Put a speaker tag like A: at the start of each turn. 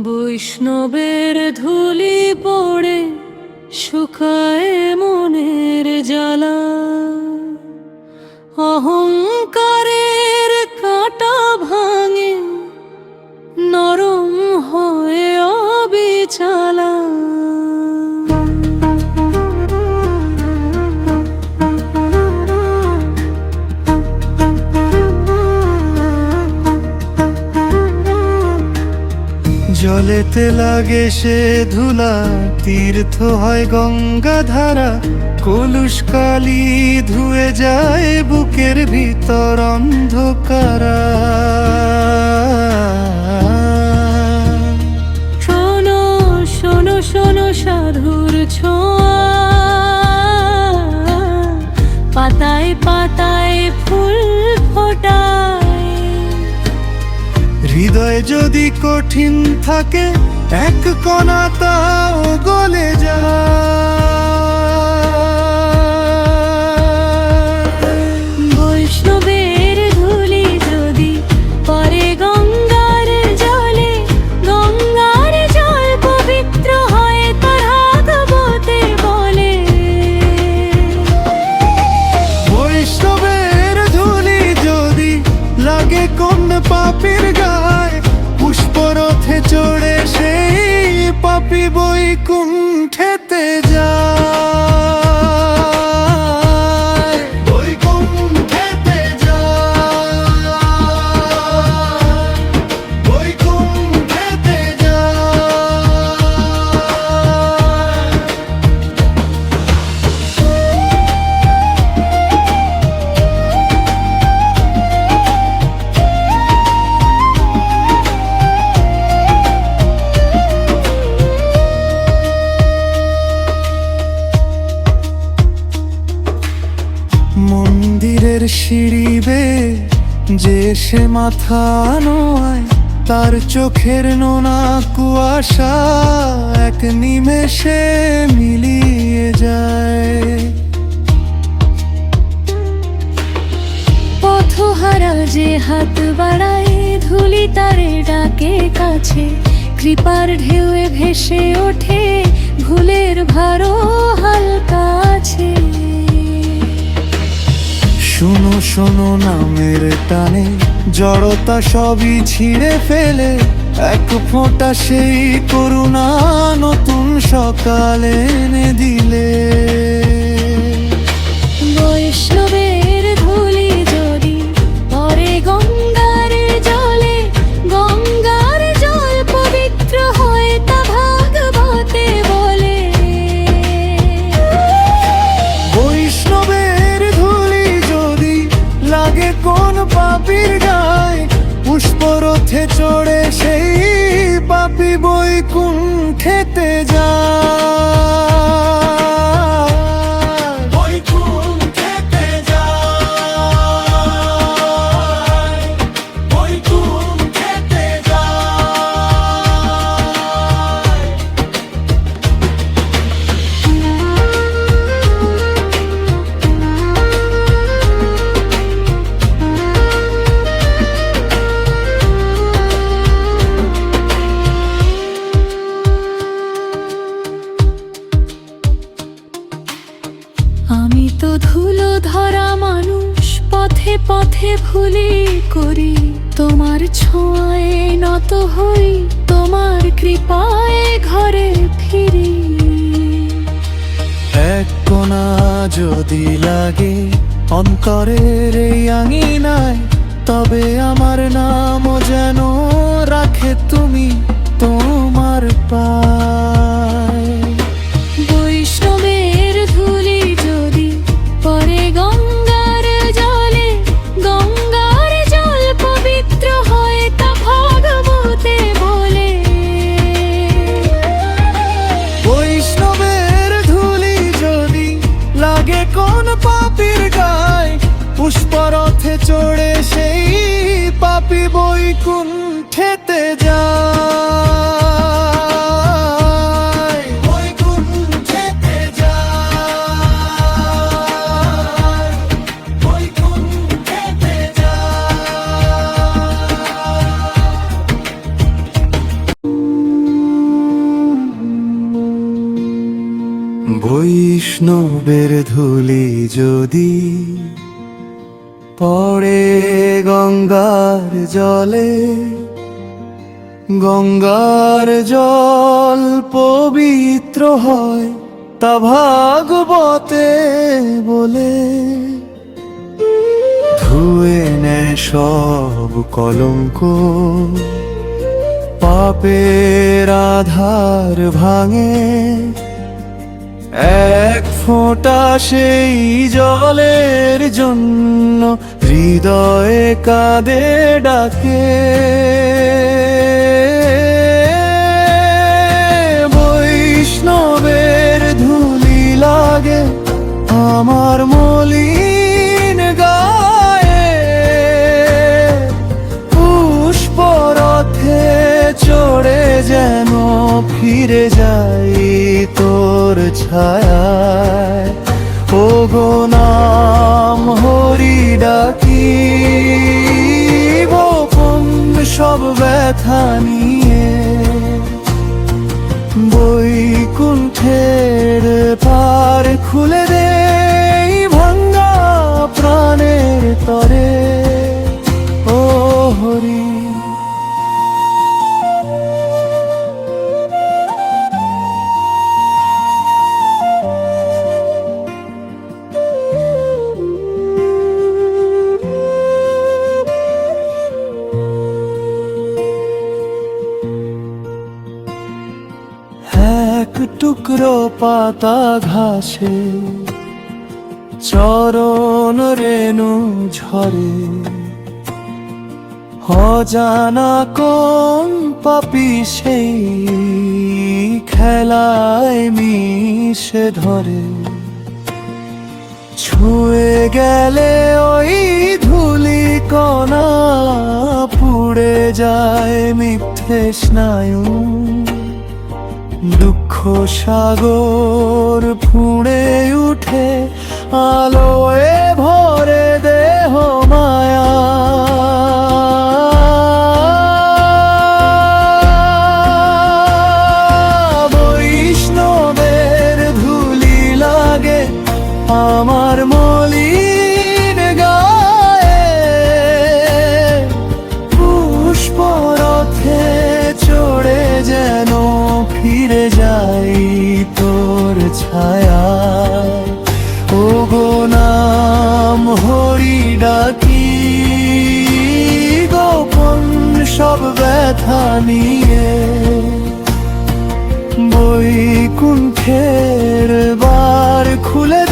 A: বৈষ্ণবের ধুলি পড়ে শুকায় মনের জ্বালা, অহংকারের কাঁটা ভাঙে নরম হয়ে অবিচালা।
B: জলেতে লাগে সে ধুলা, তীর্থ হয় গঙ্গা ধারা, কলুষ কালি ধুয়ে যায় বুকের ভিতর অন্ধকারা।
A: শোনো শোনো শোনো সাধুর ছোঁয়া, পাতায় পাতায় ফুল ফোটায়।
B: হৃদয় যদি কঠিন থাকে এক কণা তাও গলে যায়।
A: বৈষ্ণবের ধুলি যদি পরে গঙ্গার জলে, গঙ্গার জল পবিত্র হয় তার ভাগবতে বলে।
B: বৈষ্ণবের ধুলি যদি লাগে কোন পাপীর গায়, পুষ্পরথে চড়ে সেই পাপী বৈকুণ্ঠেতে যায়, বৈকুণ্ঠেতে যায়, বৈকুণ্ঠেতে যায়। মন্দিরের সিঁড়ি বেয়ে যে সে মাথা নোয়ায়, তার চোখের নোনা কুয়াশা এক নিমেষে মিলিয়ে যায়।
A: পথহারা যে হাত বাড়ায় ধুলি তারে ডাকে কাছে, কৃপার ঢেউয়ে ভেসে ওঠে ভুলের ভারও হালকা আছে।
B: শোনো শোনো নামের টানে জড়তা সবই ছিঁড়ে ফেলে, এক ফোঁটা সেই করুণা নতুন সকালে এনে দিলে।
A: বৈষ্ণবের ধুলি যদি পরে গঙ্গার জলে, গঙ্গার জল পবিত্র হয় তা ভাগবতে বলে।
B: বৈষ্ণবের ধুলি যদি লাগে কোন পাপীর গায়, পুষ্পরথে চড়ে সেই পাপী বৈকুণ্ঠেতে যায়, বৈকুণ্ঠেতে যায়, বৈকুণ্ঠেতে যায়।
A: আমি তো ধুলো ধরা মানুষ, পথে পথে ভুলি করি, তোমার ছোঁয়ায় নত হই, তোমার কৃপায় ঘরে ফিরি।
B: এক কোণা যদি লাগে অন্তরের এই আঙিনায়, তবে আমার নামও যেন রাখে তুমি তোমার পায়।
A: বৈষ্ণবের ধুলি যদি পরে গঙ্গার জলে, গঙ্গার জল পবিত্র হয় তা ভাগবতে বলে।
B: বৈষ্ণবের ধুলি যদি লাগে কোন পাপীর গায়, পুষ্পরথে চড়ে সেই পাপী বৈকুণ্ঠেতে যায়, বৈকুণ্ঠেতে যায়, বৈকুণ্ঠেতে যায়। বৈষ্ণবের ধুলি যদি পড়ে গঙ্গার জলে, গঙ্গার জল পবিত্র হয় তা ভাগবতে বলে। ধুয়ে নেয় সব কলঙ্ক, পাপের আধার ভাঙে, এক ফোঁটা সেই জলের জন্য হৃদয়ে কাঁদে ডাকে। বৈষ্ণবের ধুলি লাগে আমার মলিন গায়ে, পুষ্পরথে চড়ে যেন ফিরে যাই তোর ছায়ায়। ও গো নাম হরি ডাকি, গোপন সব ব্যথা নিয়ে, বৈকুণ্ঠের পার খুলে দে ভাঙ্গা প্রাণের তরে। ও হরি এক টুকরো পাতা ঘাসে চরণ রেণু ঝরে, অজানা কোন পাপী সেই খেলায় মিশে ধরে। ছুঁয়ে গেলে ওই ধুলি কণা পুড়ে যায় মিথ্যে স্নায়ু, দুঃখ সাগর ফুঁড়ে উঠে আলোয় ভরে দেহ মায়া। বৈষ্ণবের ধুলি লাগে আমার মলিন গায়ে, পুষ্পরথে চড়ে যেন ফিরে যাই তোর ছায়ায়। ও গো নাম হরি ডাকি, গোপন সব ব্যথা নিয়ে, বৈকুণ্ঠের বার খুলে